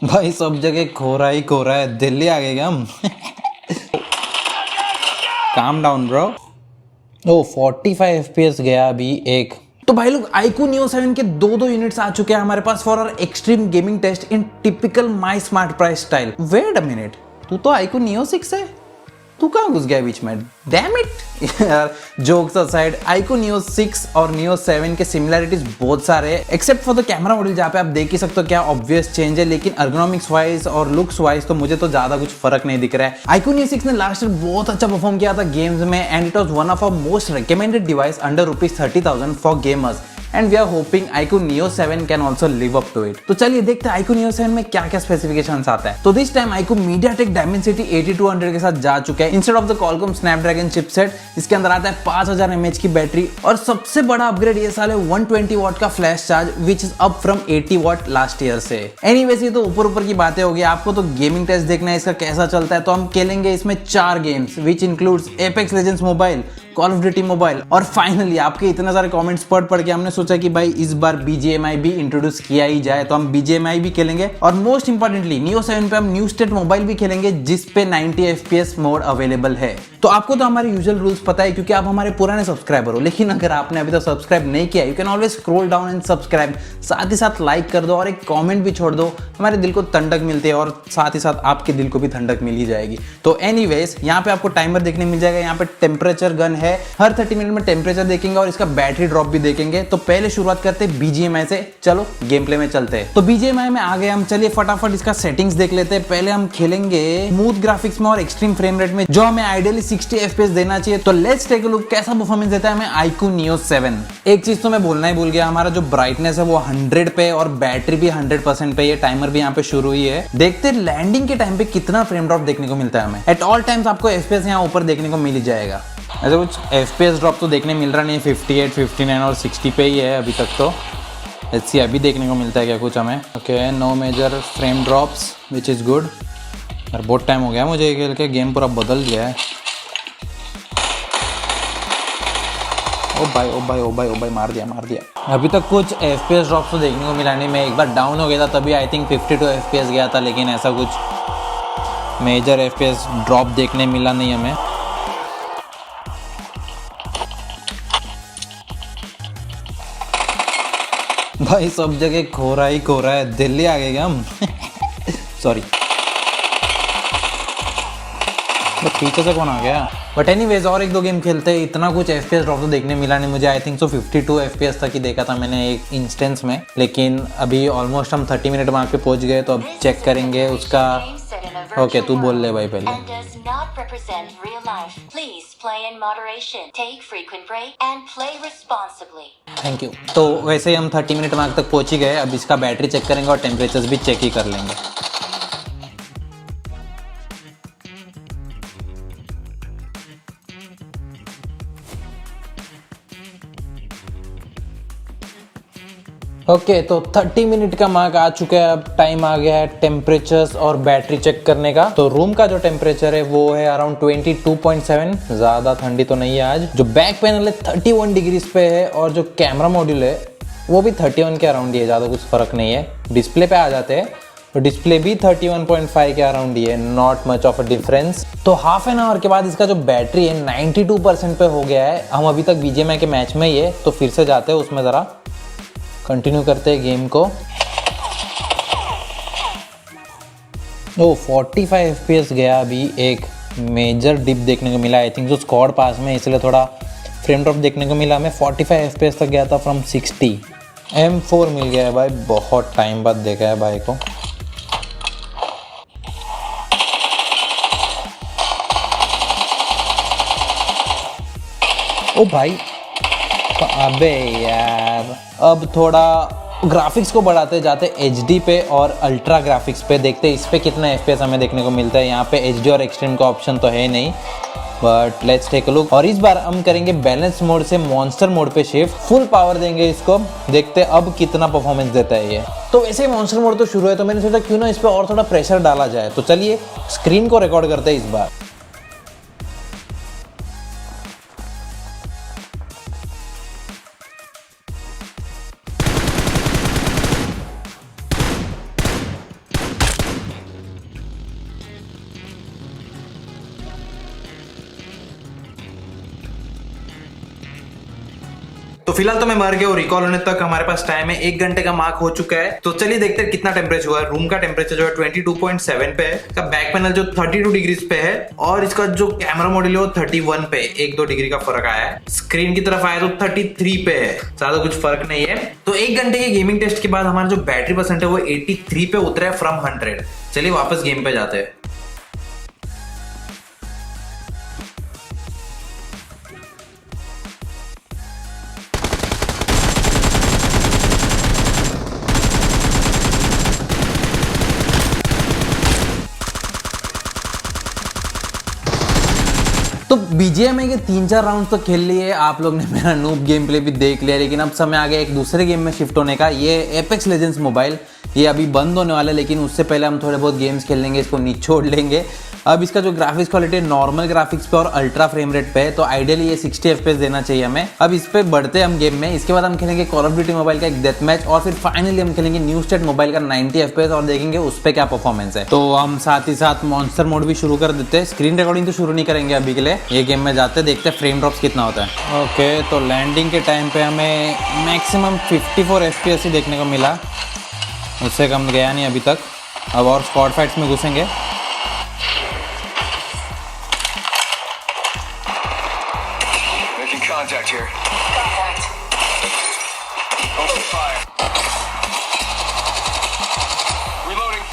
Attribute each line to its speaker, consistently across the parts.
Speaker 1: भाई सब जगह खो रहा है, दिल्ली आ गए क्या हम? Calm down bro. ओ 45 FPS गया अभी एक। तो भाई लोग iQOO Neo 7 के दो यूनिट्स आ चुके हैं हमारे पास for our extreme gaming test in typical my smart price style. Wait a minute, तू तो iQOO Neo 6 है, तू कहाँ घुस गया बीच में? डैम इट यार, जोक्स असाइड, iQOO Neo 6 और Neo 7 के सिमिलरिटीज बहुत सारे हैं except for the camera module, जहाँ पे आप देख ही सकते हो क्या ऑब्वियस चेंज है, लेकिन अर्गोनॉमिक्स वाइज और लुक्स वाइज तो मुझे तो ज्यादा कुछ फर्क नहीं दिख रहा है। iQOO Neo 6 ने लास्ट ईयर बहुत अच्छा परफॉर्म किया था गेम्स में and it was one of our most recommended device under ₹30,000 for gamers and we are hoping iQOO Neo 7 can also live up to it. तो चलिए देखते हैं iQOO Neo 7 में क्या क्या स्पेसिफिकेशंस आता है। तो this time iQOO MediaTek Dimensity 8200 के साथ जा चुका है instead of the Qualcomm Snapdragon chipset. इसके अंदर आता है 5000 mAh की बैटरी और सबसे बड़ा अपग्रेड ये साल है 120 वॉट का flash charge which is up from 80 what last year से। एनीवेज ये तो ऊपर की बातें होगी, आपको तो गेमिंग टेस्ट देखना है इसका कैसा चलता है। तो हम खेलेंगे इसमें 4 games which includes Apex Legends mobile, call of duty mobile और फाइनली आपके इतने सारे कमेंट्स पढ़ के हमने सोचा कि भाई इस बार BGMI भी इंट्रोड्यूस किया ही जाए, तो हम BGMI भी खेलेंगे और मोस्ट इंपॉर्टेंटली Neo 7 पे हम न्यू स्टेट मोबाइल भी खेलेंगे जिस पे 90 FPS मोड अवेलेबल है। तो आपको तो हमारे यूजुअल रूल्स पता है क्योंकि आप हमारे पुराने सब्सक्राइबर हो, लेकिन अगर आपने अभी तक सब्सक्राइब नहीं किया you can always scroll down and subscribe, साथ ही साथ लाइक कर दो और एक कॉमेंट भी छोड़ दो, हमारे दिल को ठंडक मिलती है और साथ ही साथ आपके दिल को भी ठंडक मिल ही जाएगी। तो एनीवेज यहाँ पे आपको टाइमर देखने मिल जाएगा, यहाँ पे टेम्परेचर गन है, हर 30 मिनट में टेम्परेचर देखेंगे और इसका बैटरी ड्रॉप भी देखेंगे। तो पहले शुरुआत करते हैं BGMI से, चलो गेम प्ले में चलते हैं। तो BGMI में आ गए हम, चलिए फटाफट इसका सेटिंग्स देख लेते हैं। पहले हम खेलेंगे स्मूथ ग्राफिक्स में और एक्सट्रीम फ्रेम रेट में जो हमें आइडियली 60 FPS देना चाहिए। तो लेट्स टेक अ लुक कैसा परफॉर्मेंस देता है हमें iQOO Neo 7। एक चीज तो मैं बोलना ही भूल गया, हमारा जो ब्राइटनेस है वो 100 पे और बैटरी भी 100% पे, ये टाइमर भी यहाँ पे शुरू ही है। देखते लैंडिंग के टाइम पे कितना फ्रेम ड्रॉप देखने को मिलता है हमें। एट ऑल टाइम्स आपको FPS यहाँ ऊपर देखने को मिल ही जाएगा। ऐसा कुछ FPS ड्रॉप तो देखने मिल रहा नहीं, 58, 59 और 60 पे ही है अभी तक। तो लेट्स सी अभी देखने को मिलता है क्या कुछ हमें। Okay, no major frame drops which is good. यार बहुत टाइम हो गया मुझे खेल के, गेम पूरा बदल गया है। ओ भाई ओ भाई ओ भाई ओ भाई, मार दिया। अभी तक कुछ FPS ड्रॉप तो देखने को मिला नहीं। मैं एक बार डाउन हो गया था तभी आई थिंक 52 FPS गया था, लेकिन ऐसा कुछ मेजर FPS ड्रॉप देखने मिला नहीं हमें। भाई सब जगह खो रहा है, दिल्ली आ गए क्या हम? सॉरी, तो पीछे से कौन आ गया? बट एनीवेज और एक दो गेम खेलते हैं। इतना कुछ FPS ड्रॉप तो देखने मिला नहीं मुझे, आई थिंक सो 52 FPS तक ही देखा था मैंने एक इंस्टेंस में, लेकिन अभी ऑलमोस्ट हम 30 मिनट मार्क पे पहुंच गए। तो अब चेक करेंगे उसका। ओके, तू बोल ले भाई पहले। Thank you. तो वैसे ही हम 30 मिनट मार्क तक पहुंच ही गए। अब इसका बैटरी चेक करेंगे और टेम्परेचर्स भी चेक ही कर लेंगे। ओके, तो 30 मिनट का मार्क आ चुका है। अब टाइम आ गया है टेम्परेचर्स और बैटरी चेक करने का। तो रूम का जो टेम्परेचर है वो है अराउंड 22.7, ज्यादा ठंडी तो नहीं है आज। जो बैक पैनल है 31 डिग्रीज पे है और जो कैमरा मॉड्यूल है वो भी 31 के अराउंड ही है, ज्यादा कुछ फर्क नहीं है। डिस्प्ले पे आ जाते हैं तो डिस्प्ले भी 31.5 के अराउंड ही है, not much of a difference. तो हाफ एन आवर के बाद इसका जो बैटरी है 92% पे हो गया है। हम अभी तक BGMI के मैच में ही है, तो फिर से जाते हैं उसमें, जरा कंटिन्यू करते हैं गेम को। ओ 45 FPS गया अभी एक। मेजर डिप देखने को मिला, आई थिंक जो स्क्वाड पास में, इसलिए थोड़ा फ्रेम ड्रॉप देखने को मिला हमें। 45 FPS तक गया था फ्रॉम 60। M4 मिल गया है भाई, बहुत टाइम बाद देखा है भाई को। ओ भाई, अबे यार, अब थोड़ा ग्राफिक्स को बढ़ाते जाते HD पे और अल्ट्रा ग्राफिक्स पे, देखते इस पे कितना FPS हमें देखने को मिलता है। यहाँ पे HD और एक्सट्रीम का ऑप्शन तो है नहीं, but let's take a look. और इस बार हम करेंगे बैलेंस मोड से मॉन्स्टर मोड पे शिफ्ट, फुल पावर देंगे इसको, देखते अब कितना परफॉर्मेंस देता है ये। तो वैसे ही मॉन्स्टर मोड तो शुरू है, तो मैंने सोचा क्यों ना इस पर और थोड़ा प्रेशर डाला जाए। तो चलिए स्क्रीन को रिकॉर्ड करते हैं इस बार। फिलहाल तो मैं मर गया और रिकॉल होने तक हमारे पास टाइम है 1 घंटे का मार्क हो चुका है। तो चलिए देखते हैं कितना टेम्परेचर हुआ है। रूम का टेम्परेचर जो है 22.7 पे है, इसका बैक पैनल जो 32 डिग्रीज पे है और इसका जो कैमरा मॉड्यूल है वो 31 पे, 1-2 डिग्री का फर्क आया है। स्क्रीन की तरफ आया तो 33 पे है, ज्यादा कुछ फर्क नहीं है। तो 1 घंटे के गेमिंग टेस्ट के बाद हमारा जो बैटरी परसेंट है वो 83 पे उतरा है फ्रॉम 100। चलिए वापस गेम पे जाते हैं। तो BGMI के 3-4 राउंड तो खेल लिए, आप लोग ने मेरा नूब गेम प्ले भी देख लिया, लेकिन अब समय आ गया एक दूसरे गेम में शिफ्ट होने का। ये एपेक्स लेजेंड्स मोबाइल, ये अभी बंद होने वाला है, लेकिन उससे पहले हम थोड़े बहुत गेम्स खेल लेंगे, इसको निचोड़ लेंगे। अब इसका जो ग्राफिक्स क्वालिटी नॉर्मल ग्राफिक्स पे और अल्ट्रा फ्रेम रेट पे है, तो आइडियली ये 60 FPS देना चाहिए हमें। अब इस पे बढ़ते हम गेम में। इसके बाद हम खेलेंगे कॉल ऑफ ड्यूटी मोबाइल का एक डेथ मैच और फिर फाइनली हम खेलेंगे न्यू स्टेट मोबाइल का 90 FPS और देखेंगे उस पे क्या परफॉर्मेंस है। तो हम साथ ही साथ मॉन्स्टर मोड भी शुरू कर देते हैं। स्क्रीन रिकॉर्डिंग तो शुरू नहीं करेंगे अभी के लिए, ये गेम में जाते देखते हैं फ्रेम ड्रॉप्स कितना होता है। ओके, तो लैंडिंग के टाइम पे हमें मैक्सिमम 54 FPS ही देखने को मिला, उससे कम गया नहीं अभी तक। अब और स्क्वाड फाइट्स में घुसेंगे।
Speaker 2: Contact here. Contact. Open fire. Reloading.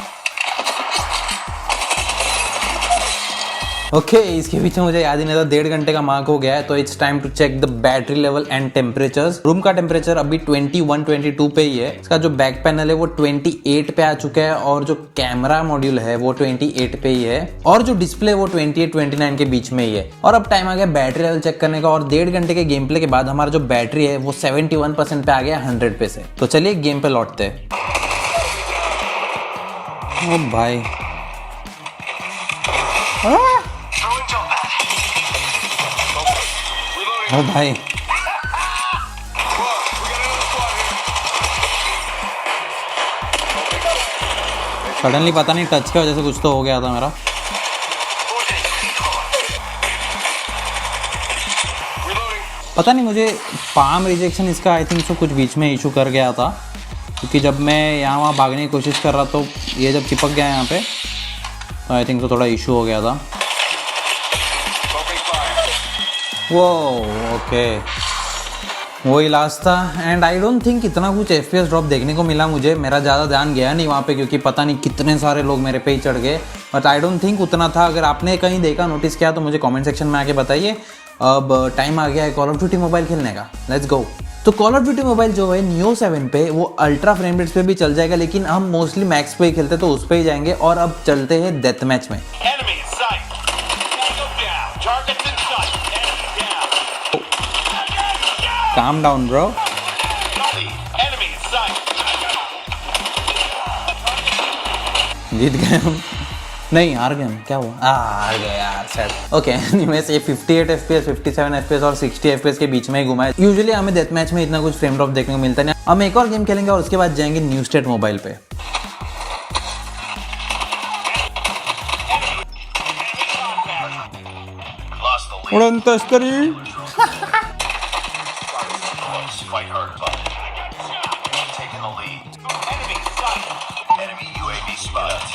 Speaker 1: Okay, इसके पीछे मुझे याद ही नहीं था 1.5 घंटे का मार्क हो गया है। तो it's time to check the battery level and temperatures. Room का टेम्परेचर अभी 21-22 पे ही है। इसका जो बैक पैनल है वो 28 पे आ चुका है और जो कैमरा मॉड्यूल है वो 28 पे ही है और जो डिस्प्ले वो 28-29 के बीच में ही है। और अब टाइम आ गया बैटरी लेवल चेक करने का और 1.5 घंटे के गेम प्ले के बाद हमारा जो बैटरी है वो 71% पे आ गया 100 पे से। तो चलिए गेम पे लौटते हैं। ओ भाई, ओ भाई, सडनली पता नहीं टच की वजह से कुछ तो हो गया था मेरा। पता नहीं मुझे पाम रिजेक्शन इसका आई थिंक सो कुछ बीच में इशू कर गया था, क्योंकि जब मैं यहाँ वहाँ भागने की कोशिश कर रहा तो ये जब चिपक गया यहाँ पे तो आई थिंक सो थोड़ा इशू हो गया था। वो ओके, वही लास्ट था। एंड आई डोंट थिंक इतना कुछ FPS ड्रॉप देखने को मिला मुझे, मेरा ज़्यादा ध्यान गया नहीं वहाँ पे, क्योंकि पता नहीं कितने सारे लोग मेरे पे ही चढ़ गए। बट आई डोंट थिंक उतना था। अगर आपने कहीं देखा, नोटिस किया तो मुझे कमेंट सेक्शन में आके बताइए। अब टाइम आ गया है कॉल ऑफ ड्यूटी मोबाइल खेलने का, लेट्स गो। तो कॉल ऑफ ड्यूटी मोबाइल जो है Neo 7 पे वो अल्ट्रा फ्रेम रेट्स पे भी चल जाएगा, लेकिन हम मोस्टली मैक्स पे ही खेलते तो उस पे ही जाएंगे। और अब चलते हैं डेथ मैच में। Calm down, bro. जीत गए हम, नहीं हार गए हम, क्या हुआ? हार गए यार, सैड। ओके, एनीवेज ये 58 FPS, 57 FPS और 60 FPS के बीच में ही घुमा है। यूजुअली हमें डेथ मैच में इतना कुछ फ्रेम ड्रॉप देखने को मिलता नहीं। हम एक और गेम खेलेंगे और उसके बाद जाएंगे न्यू स्टेट मोबाइल पे। उड़न तस्करी।
Speaker 2: Fight hard, bud. Taking the lead. Enemy UAV spotted.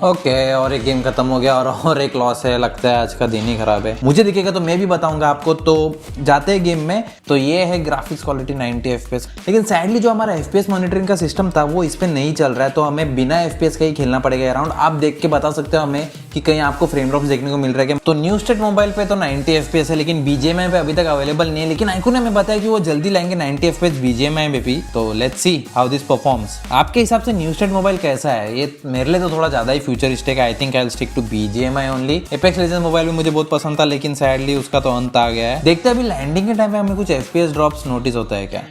Speaker 1: Okay, और एक गेम खत्म हो गया और एक लॉस है। लगता है आज का दिन ही खराब है। मुझे दिखेगा तो मैं भी बताऊंगा आपको। तो जाते हैं गेम में। तो ये है ग्राफिक्स क्वालिटी 90 FPS, लेकिन सैडली जो हमारा FPS मॉनिटरिंग का सिस्टम था वो इस पे नहीं चल रहा है, तो हमें बिना FPS का ही खेलना पड़ेगा अराउंड। आप देख के बता सकते हो हमें कि कहीं आपको फ्रेम ड्रॉप्स देखने को मिल रहा है। तो न्यू स्टेट मोबाइल पे तो 90 FPS है, लेकिन BGMI पे अभी तक अवेलेबल नहीं है। लेकिन आइकू ने हमें बताया कि वो जल्दी लाएंगे 90 FPS BGMI में भी। तो let's see how this performs. आपके हिसाब से न्यू स्टेट मोबाइल कैसा है? ये मेरे लिए तो थोड़ा ज्यादा ही फ्यूचरिस्टिक है। I think I will stick to BGMI only. Apex Legends mobile भी मुझे बहुत पसंद था, लेकिन सैडली उसका तो अंत आ गया है। देखते हैं अभी लैंडिंग के टाइम पे हमें कुछ FPS ड्रॉप्स नोटिस होता है क्या।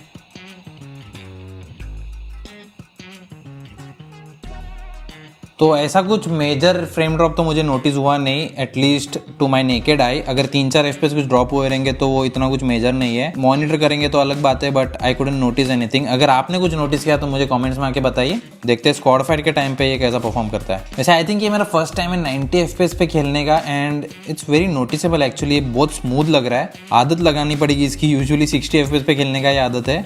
Speaker 1: तो ऐसा कुछ मेजर फ्रेम ड्रॉप तो मुझे नोटिस हुआ नहीं, at least to my naked eye. अगर 3-4 FPS कुछ ड्रॉप हुए रहेंगे तो वो इतना कुछ मेजर नहीं है, मॉनिटर करेंगे तो अलग बात है, but I couldn't notice anything. अगर आपने कुछ नोटिस किया तो मुझे कमेंट्स में आके बताइए, देखते हैं स्क्वाड फाइट के टाइम पे ये कैसा परफॉर्म करता है। वैसे आई थिंक ये मेरा फर्स्ट टाइम है 90 FPS पे खेलने का, and it's very noticeable actually. बहुत स्मूथ लग रहा है, आदत लगानी पड़ेगी इसकी। यूजुअली 60 FPS पे खेलने का ये आदत है।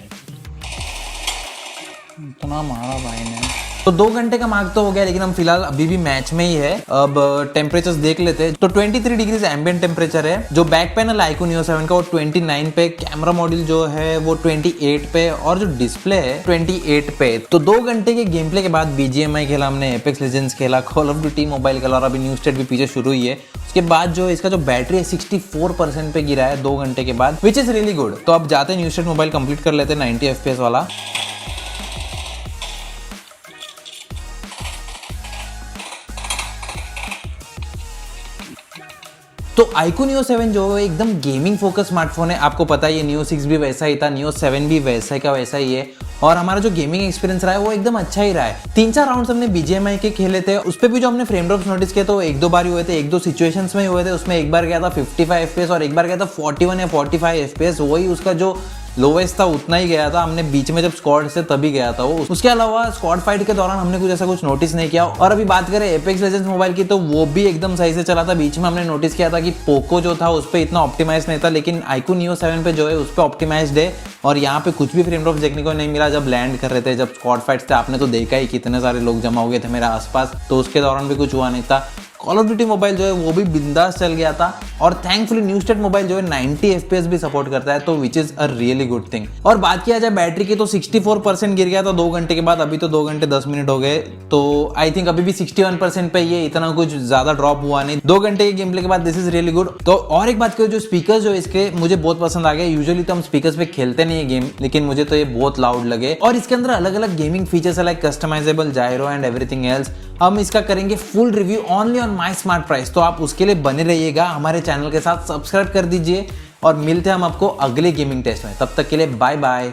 Speaker 1: इतना मारा भाई ने। तो 2 घंटे का मार्क तो हो गया, लेकिन हम फिलहाल अभी भी मैच में ही है। अब टेम्परेचर्स देख लेते हैं। तो 23 डिग्रीज एम्बिएंट टेम्परेचर है। जो बैक पैनल iQOO Neo 7 का वो 29 पे, कैमरा मॉड्यूल जो है वो 28 पे, और जो डिस्प्ले है 28 पे। तो 2 घंटे के गेम प्ले के बाद BGMI खेला हमने, एपेक्स लेजेंड्स खेला, कॉल ऑफ ड्यूटी मोबाइल खेला, और अभी न्यू स्टेट भी पीछे शुरू हुई है। उसके बाद जो इसका जो बैटरी है 64% पे गिरा है 2 घंटे के बाद, विच इज रियली गुड। तो अब जाते हैं न्यू स्टेट मोबाइल कंप्लीट कर लेते हैं 90 FPS वाला। तो iQOO Neo 7 जो है एकदम गेमिंग फोकस स्मार्टफोन है। आपको पता है ये Neo 6 भी वैसा ही था, Neo 7 भी वैसा का वैसा ही है, और हमारा जो गेमिंग एक्सपीरियंस रहा है वो एकदम अच्छा ही रहा है। 3-4 राउंड्स हमने BGMI के खेले थे, उस पे भी जो हमने फ्रेम ड्रॉप्स नोटिस किए तो 1-2 बार ही हुए थे, 1-2 सिचुएशंस में ही हुए थे। उसमें एक बार गया था 55 FPS और एक बार गया था 41 या 45 FPS, वही उसका जो लोवेस्ट था उतना ही गया था। हमने बीच में जब स्क्वाड से तभी गया था वो। उसके अलावा स्क्वाड फाइट के दौरान हमने कुछ ऐसा कुछ नोटिस नहीं किया। और अभी बात करें एपेक्स लेजेंड्स मोबाइल की, तो वो भी एकदम सही से चला था। बीच में हमने नोटिस किया था कि पोको जो था उस पर इतना ऑप्टिमाइज नहीं था, लेकिन iQOO Neo 7 पे जो है उस पर ऑप्टिमाइज्ड है। और यहाँ पे कुछ भी फ्रेम ड्रॉप देखने को नहीं मिला। जब लैंड कर रहे थे, जब स्क्वाड फाइट्स थे, आपने तो देखा ही कितने सारे लोग जमा हो गए थे मेरे आसपास, तो उसके दौरान भी कुछ हुआ नहीं था। कॉल ऑफ ड्यूटी मोबाइल जो है वो भी बिंदास चल गया था, और थैंकफुली न्यू स्टेट मोबाइल जो है 90 FPS भी सपोर्ट करता है, तो which is a really good thing. और बात किया जाए बैटरी की, तो 64% गिर गया था 2 घंटे के बाद। अभी तो 2 घंटे 10 मिनट हो गए, तो आई थिंक अभी भी 61% पे ये, इतना कुछ ज्यादा ड्रॉप हुआ नहीं 2 घंटे के गेम प्ले के बाद। This is really good. तो और एक बात करें, जो स्पीकर जो इसके मुझे बहुत पसंद आ गए। यूजुअली तो हम स्पीकर्स पे खेलते नहीं है गेम, लेकिन मुझे तो ये बहुत लाउड लगे। और इसके अंदर अलग अलग गेमिंग फीचर्स है, like customizable gyro and everything else. हम इसका करेंगे full review only on my smart price, तो आप उसके लिए बने रहिएगा, हमारे चैनल के साथ सब्सक्राइब कर दीजिए, और मिलते हैं हम आपको अगले गेमिंग टेस्ट में। तब तक के लिए बाय बाय।